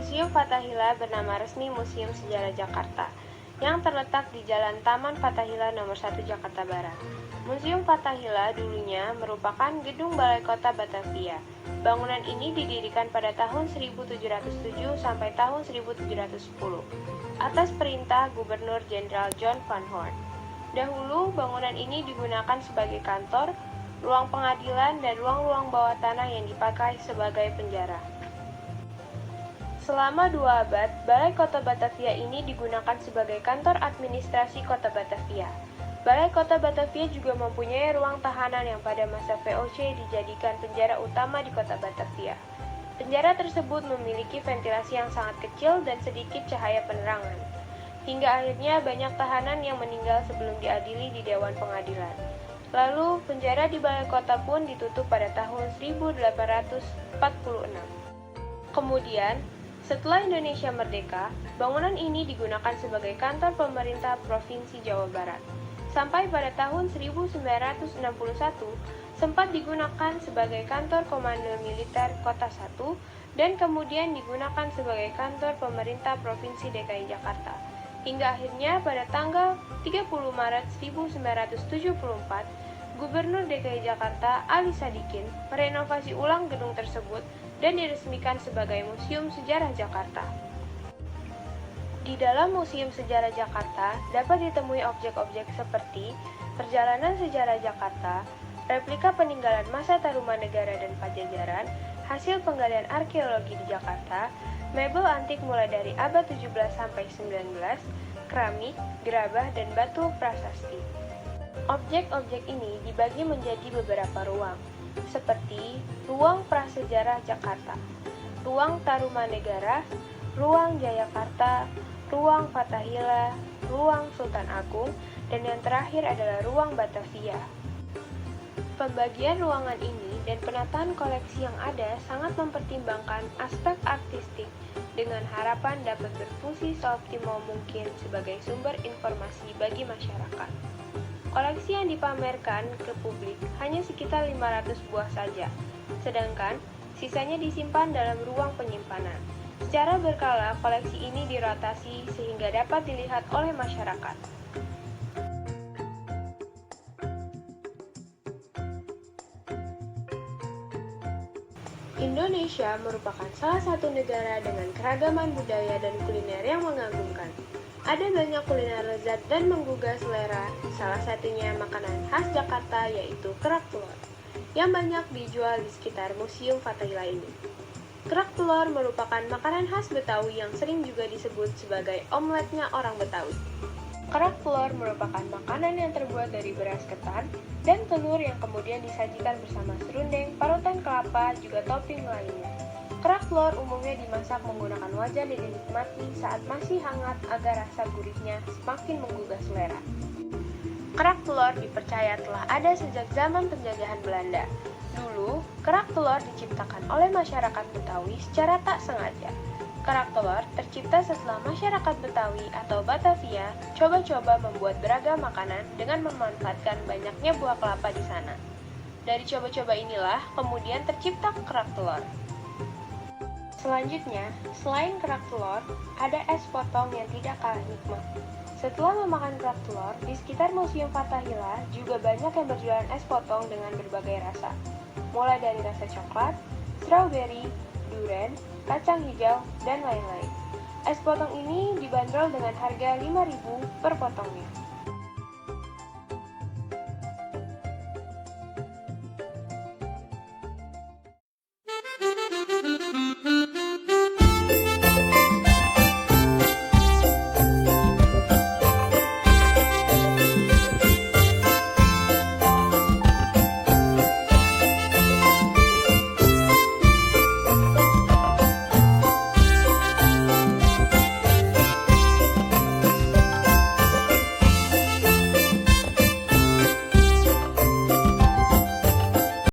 Museum Fathahillah bernama resmi Museum Sejarah Jakarta, yang terletak di Jalan Taman Fathahillah Nomor 1 Jakarta Barat. Museum Fathahillah dulunya merupakan gedung Balai Kota Batavia. Bangunan ini didirikan pada tahun 1707 sampai tahun 1710 atas perintah Gubernur Jenderal John Van Horn. Dahulu bangunan ini digunakan sebagai kantor, ruang pengadilan, dan ruang-ruang bawah tanah yang dipakai sebagai penjara. Selama 2 abad, Balai Kota Batavia ini digunakan sebagai kantor administrasi Kota Batavia. Balai Kota Batavia juga mempunyai ruang tahanan yang pada masa VOC dijadikan penjara utama di Kota Batavia. Penjara tersebut memiliki ventilasi yang sangat kecil dan sedikit cahaya penerangan. Hingga akhirnya banyak tahanan yang meninggal sebelum diadili di Dewan Pengadilan. Lalu, penjara di Balai Kota pun ditutup pada tahun 1846. Kemudian, setelah Indonesia merdeka, bangunan ini digunakan sebagai kantor pemerintah Provinsi Jawa Barat. Sampai pada tahun 1961, sempat digunakan sebagai kantor Komando Militer Kota 1 dan kemudian digunakan sebagai kantor pemerintah Provinsi DKI Jakarta. Hingga akhirnya pada tanggal 30 Maret 1974, Gubernur DKI Jakarta Ali Sadikin merenovasi ulang gedung tersebut dan diresmikan sebagai Museum Sejarah Jakarta. Di dalam Museum Sejarah Jakarta dapat ditemui objek-objek seperti perjalanan sejarah Jakarta, replika peninggalan masa Tarumanegara dan Pajajaran, hasil penggalian arkeologi di Jakarta, mebel antik mulai dari abad 17 sampai 19, keramik, gerabah, dan batu prasasti. Objek-objek ini dibagi menjadi beberapa ruang, seperti ruang prasejarah Jakarta, ruang Tarumanegara, ruang Jayakarta, ruang Fathahillah, ruang Sultan Agung, dan yang terakhir adalah ruang Batavia. Pembagian ruangan ini dan penataan koleksi yang ada sangat mempertimbangkan aspek artistik dengan harapan dapat berfungsi seoptimal mungkin sebagai sumber informasi bagi masyarakat. Koleksi yang dipamerkan ke publik hanya sekitar 500 buah saja, sedangkan sisanya disimpan dalam ruang penyimpanan. Secara berkala, koleksi ini dirotasi sehingga dapat dilihat oleh masyarakat. Indonesia merupakan salah satu negara dengan keragaman budaya dan kuliner yang mengagumkan. Ada banyak kuliner lezat dan menggugah selera, salah satunya makanan khas Jakarta yaitu kerak telur, yang banyak dijual di sekitar Museum Fathahillah ini. Kerak telur merupakan makanan khas Betawi yang sering juga disebut sebagai omeletnya orang Betawi. Kerak telur merupakan makanan yang terbuat dari beras ketan dan telur yang kemudian disajikan bersama serundeng, parutan kelapa, juga topping lainnya. Kerak telur umumnya dimasak menggunakan wajan dan dinikmati saat masih hangat agar rasa gurihnya semakin menggugah selera. Kerak telur dipercaya telah ada sejak zaman penjajahan Belanda. Dulu, kerak telur diciptakan oleh masyarakat Betawi secara tak sengaja. Kerak telur tercipta setelah masyarakat Betawi atau Batavia coba-coba membuat beragam makanan dengan memanfaatkan banyaknya buah kelapa di sana. Dari coba-coba inilah kemudian tercipta kerak telur. Selanjutnya, selain kerak telur, ada es potong yang tidak kalah nikmat. Setelah memakan kerak telur, di sekitar Museum Fathahillah juga banyak yang berjualan es potong dengan berbagai rasa, mulai dari rasa coklat, strawberry, durian, kacang hijau, dan lain-lain. Es potong ini dibanderol dengan harga 5.000 per potongnya.